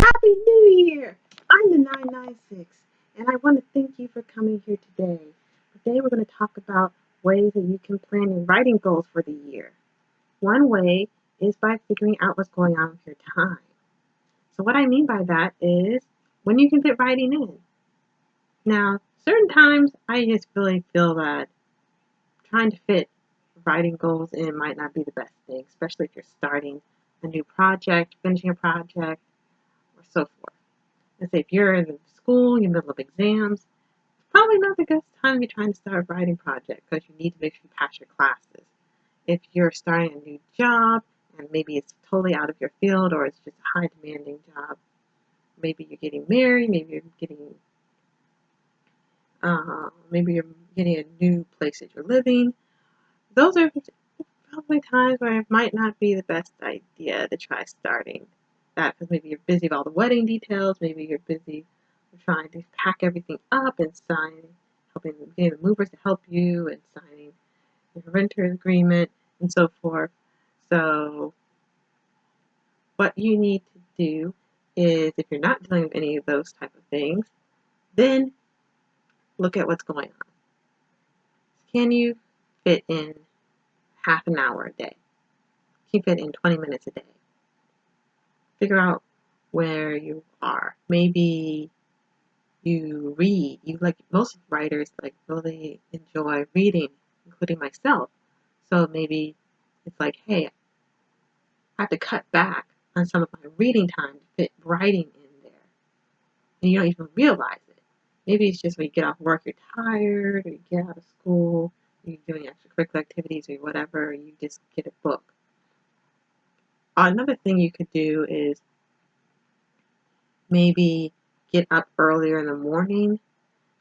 Happy New Year! I'm the 996, and I want to thank you for coming here today. Today we're going to talk about ways that you can plan your writing goals for the year. One way is by figuring out what's going on with your time. So what I mean by that is when you can fit writing in. Now, certain times I just really feel that trying to fit writing goals in might not be the best thing, especially if you're starting a new project, finishing a project, or so forth. Let's say if you're in school, you're in the middle of exams, it's probably not the best time to be trying to start a writing project because you need to make sure you pass your classes. If you're starting a new job and maybe it's totally out of your field or it's just a high demanding job, maybe you're getting married, maybe you're getting a new place that you're living. Those are probably times where it might not be the best idea to try starting that because maybe you're busy with all the wedding details, maybe you're busy trying to pack everything up and getting the movers to help you and signing your renter's agreement and so forth. So what you need to do is if you're not dealing with any of those type of things, then look at what's going on. Can you fit in half an hour a day? Can you fit in 20 minutes a day? Figure out where you are. Maybe you read. You like most writers like really enjoy reading, including myself. So maybe it's like, hey, I have to cut back on some of my reading time to fit writing in there. And you don't even realize it. Maybe it's just when you get off work, you're tired, or you get out of school, you're doing extracurricular activities or whatever, you just get a book. Another thing you could do is maybe get up earlier in the morning.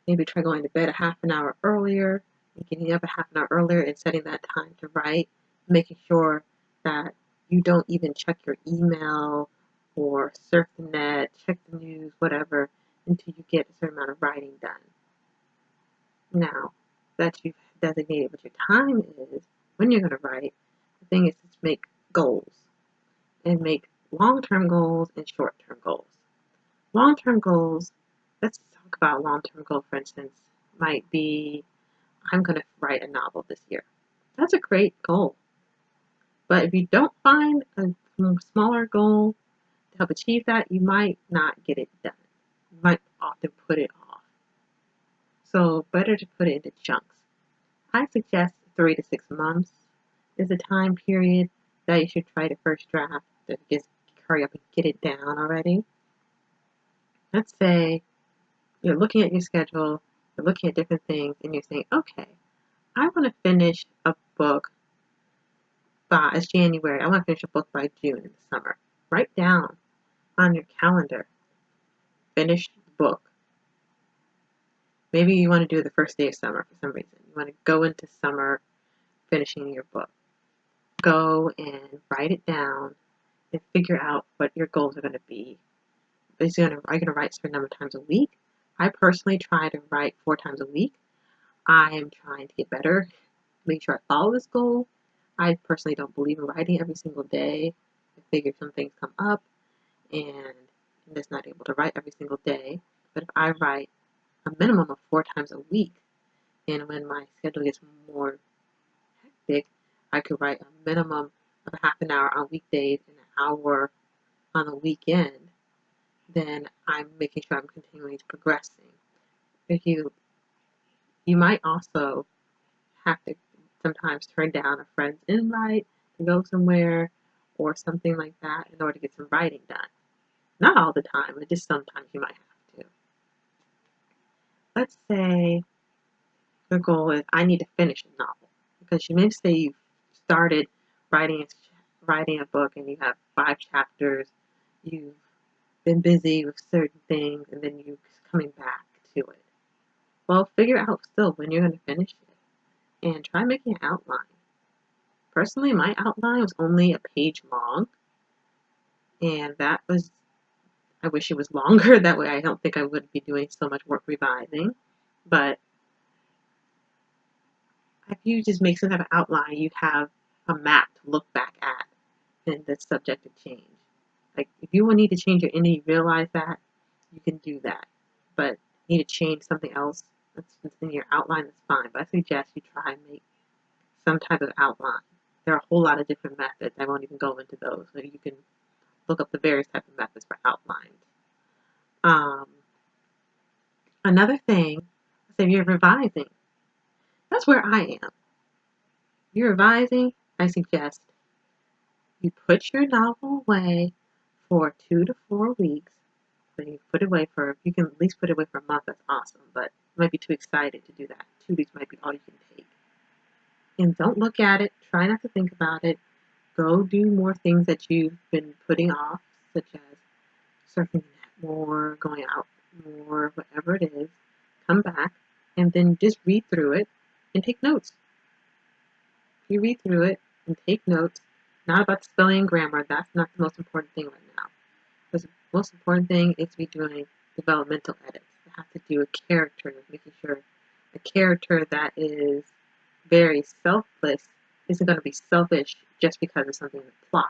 Maybe try going to bed a half an hour earlier and getting up a half an hour earlier and setting that time to write, making sure that you don't even check your email or surf the net, check the news, whatever, until you get a certain amount of writing done. Now that you've designated what your time is, when you're going to write, the thing is to make goals and make long-term goals and short-term goals. Long-term goals, let's talk about long-term goal, for instance, might be, I'm going to write a novel this year. That's a great goal. But if you don't find a smaller goal to help achieve that, you might not get it done. You might often put it off. So better to put it into chunks. I suggest 3 to 6 months is a time period that you should try to first draft to just hurry up and get it down already. Let's say you're looking at your schedule, you're looking at different things, and you're saying, okay, I want to finish a book it's January. I want to finish a book by June in the summer. Write down on your calendar, finish the book. Maybe you want to do it the first day of summer for some reason. You want to go into summer finishing your book. Go and write it down and figure out what your goals are going to be. Are you going to write a certain number of times a week? I personally try to write 4 times a week. I am trying to get better, make sure I follow this goal. I personally don't believe in writing every single day. I figure some things come up and I'm just not able to write every single day. But if I write a minimum of 4 times a week, and when my schedule gets more hectic, I could write a minimum of half an hour on weekdays and an hour on the weekend, then I'm making sure I'm continuing progressing. If you might also have to sometimes turn down a friend's invite to go somewhere or something like that in order to get some writing done. Not all the time, but just sometimes you might have to. Let's say your goal is I need to finish a novel because you may say you've started writing a book and you have 5 chapters, you've been busy with certain things, and then you're coming back to it. Well, figure out still when you're going to finish it and try making an outline. Personally, my outline was only a page long, and I wish it was longer. That way I don't think I would be doing so much work revising. But if you just make some type of outline, you have a map to look back at, and that's subject to change. Like, if you will need to change your ending, you realize that, you can do that. But need to change something else that's in your outline, that's fine. But I suggest you try and make some type of outline. There are a whole lot of different methods. I won't even go into those. So you can look up the various types of methods for outlines. Um, Another thing, say you're revising. That's where I am. You're revising, I suggest you put your novel away for 2 to 4 weeks. So you put it away for, you can at least put it away for a month, that's awesome, but you might be too excited to do that. 2 weeks might be all you can take. And don't look at it, try not to think about it. Go do more things that you've been putting off, such as surfing the net more, going out more, whatever it is. Come back and then just read through it and take notes. You read through it and take notes, not about spelling and grammar. That's not the most important thing right now. The most important thing is to be doing developmental edits. You have to do a character, making sure a character that is very selfless isn't going to be selfish just because of something in the plot.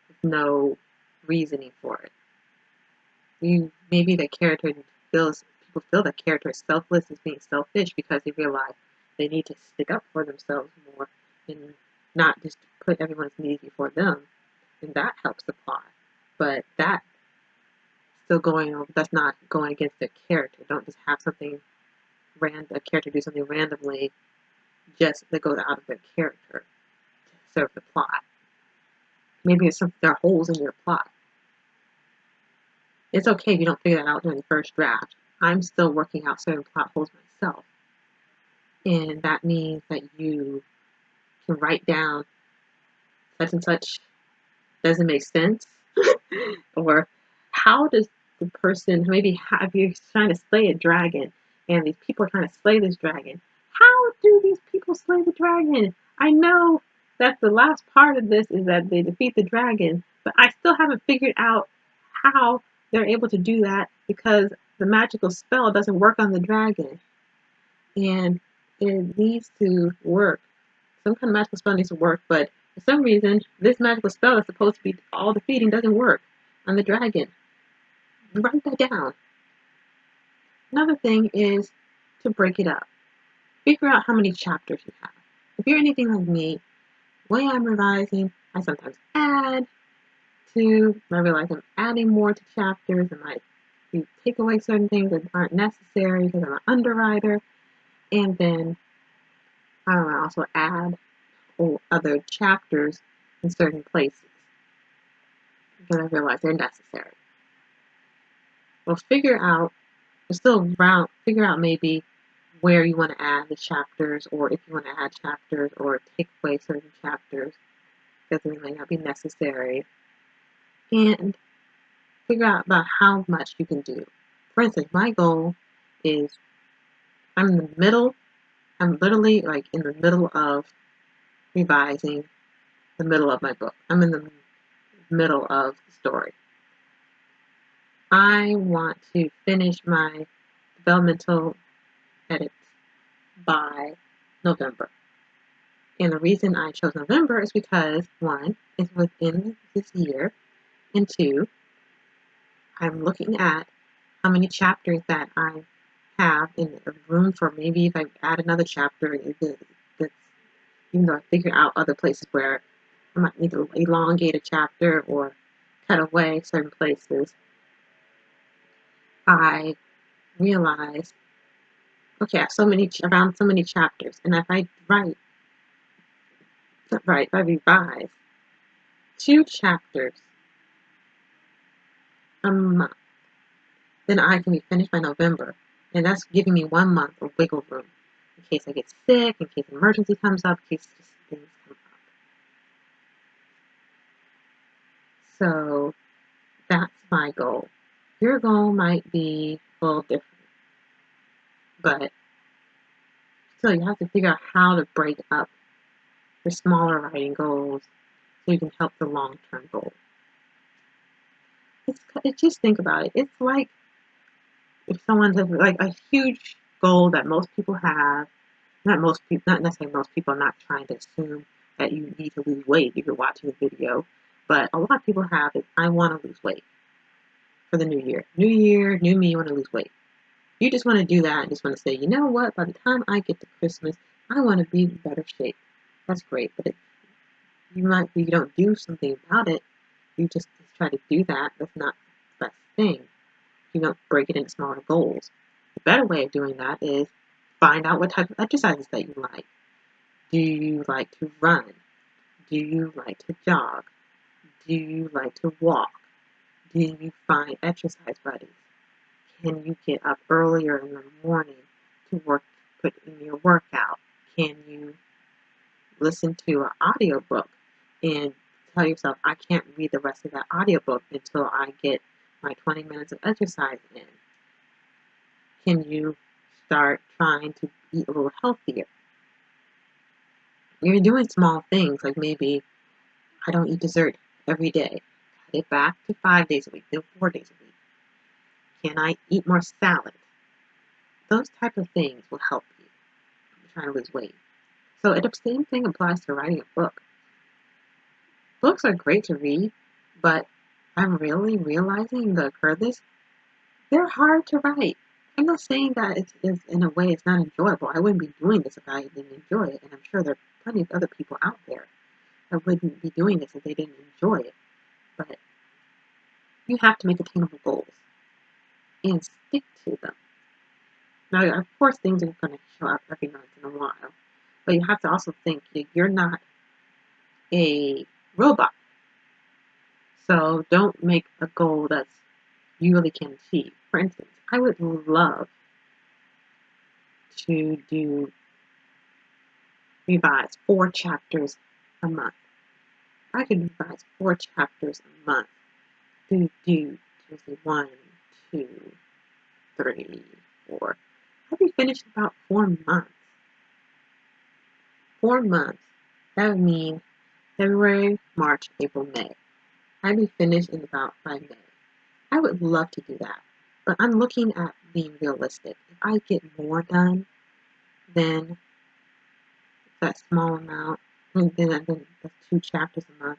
There's no reasoning for it. Maybe the character people feel that character is selfless, is being selfish because they realize they need to stick up for themselves more and not just put everyone's needs before them, and that helps the plot. But that's not going against their character. Don't just have a character do something randomly just that goes out of their character to serve the plot. Maybe there are holes in your plot. It's okay if you don't figure that out during the first draft. I'm still working out certain plot holes myself. And that means that you can write down such and such doesn't make sense. Or how does the person, maybe if you're trying to slay a dragon and these people are trying to slay this dragon, how do these people slay the dragon? I know that the last part of this is that they defeat the dragon, but I still haven't figured out how they're able to do that because the magical spell doesn't work on the dragon. And it needs to work. Some kind of magical spell needs to work, but for some reason, this magical spell that's supposed to be all defeating doesn't work on the dragon. Write that down. Another thing is to break it up. Figure out how many chapters you have. If you're anything like me, the way I'm revising, I sometimes add to, I realize I'm adding more to chapters. I might take away certain things that aren't necessary because I'm an underwriter. And then I also add other chapters in certain places because I realize they're necessary. Well, figure out maybe where you want to add the chapters, or if you want to add chapters or take away certain chapters because they may not be necessary, and figure out about how much you can do. For instance, my goal is I'm literally like in the middle of revising the middle of my book. I'm in the middle of the story. I want to finish my developmental edits by November. And the reason I chose November is because, one, it's within this year, and two, I'm looking at how many chapters that I have in a room for. Maybe if I add another chapter, even though I figure out other places where I might need to elongate a chapter or cut away certain places, I realize, okay, I have around so many chapters, and if I revise 2 chapters a month, then I can be finished by November, and that's giving me 1 month of wiggle room in case I get sick, in case an emergency comes up, in case just things come up. So that's my goal. Your goal might be a little different, but still you have to figure out how to break up your smaller writing goals so you can help the long-term goal. Just think about it. It's like if someone has like a huge goal that most people have, not necessarily most people, I'm not trying to assume that you need to lose weight if you're watching a video, but a lot of people have is, I want to lose weight for the new year. New year, new me, want to lose weight. You just want to do that and just want to say, you know what, by the time I get to Christmas, I want to be in better shape. That's great, but you don't do something about it. You just try to do that. That's not the best thing. You don't break it into smaller goals. The better way of doing that is find out what type of exercises that you like. Do you like to run? Do you like to jog? Do you like to walk? Do you find exercise buddies? Can you get up earlier in the morning to put in your workout? Can you listen to an audiobook and tell yourself, I can't read the rest of that audiobook until I get my 20 minutes of exercise in? Can you start trying to eat a little healthier? You're doing small things, like maybe I don't eat dessert every day. Cut it back to 5 days a week, then 4 days a week. Can I eat more salad? Those type of things will help you trying to lose weight. So the same thing applies to writing a book. Books are great to read, but I'm really realizing the this. They're hard to write. I'm not saying that it's in a way it's not enjoyable. I wouldn't be doing this if I didn't enjoy it, and I'm sure there are plenty of other people out there that wouldn't be doing this if they didn't enjoy it. But you have to make attainable goals and stick to them. Now, of course, things are going to show up every once in a while, but you have to also think you're not a robot. So don't make a goal that you really can achieve. For instance, I would love to revise 4 chapters a month. I could revise 4 chapters a month. Do 1, 2, 3, 4. I'll be finished in about 4 months. 4 months. That would mean February, March, April, May. I'd be finished in about by May. I would love to do that, but I'm looking at being realistic. If I get more done than that small amount, and then that's 2 chapters a month,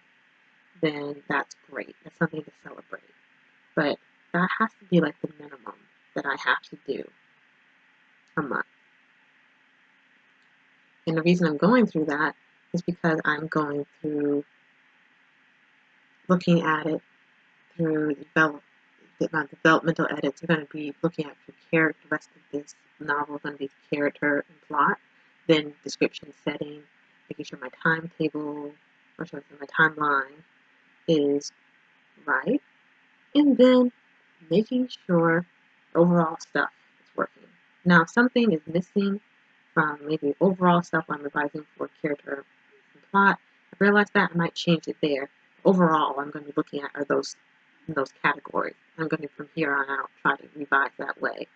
then that's great. That's something to celebrate. But that has to be like the minimum that I have to do a month. And the reason I'm going through that is because I'm going through looking at it through developmental edits. We're going to be looking at the rest of this novel is going to be character and plot, then description, setting, making sure my timetable, or sorry, my timeline is right, and then making sure overall stuff is working. Now, if something is missing from maybe overall stuff I'm revising for character and plot, I realize that I might change it there. Overall, I'm going to be looking at are those categories. I'm going to, from here on out, try to revise that way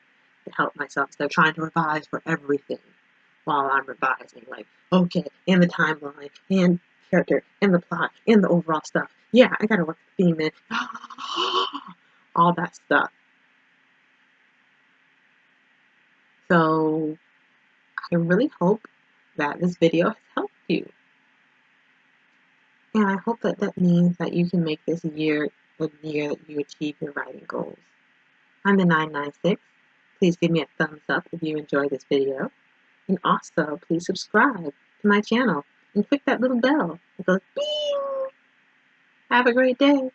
to help myself. So trying to revise for everything while I'm revising. Like, okay, and the timeline, and character, and the plot, and the overall stuff. Yeah, I got to work the theme in. All that stuff. So I really hope that this video has helped you. And I hope that that means that you can make this year a year that you achieve your writing goals. I'm the 996. Please give me a thumbs up if you enjoyed this video. And also, please subscribe to my channel and click that little bell. It goes, bing! Have a great day.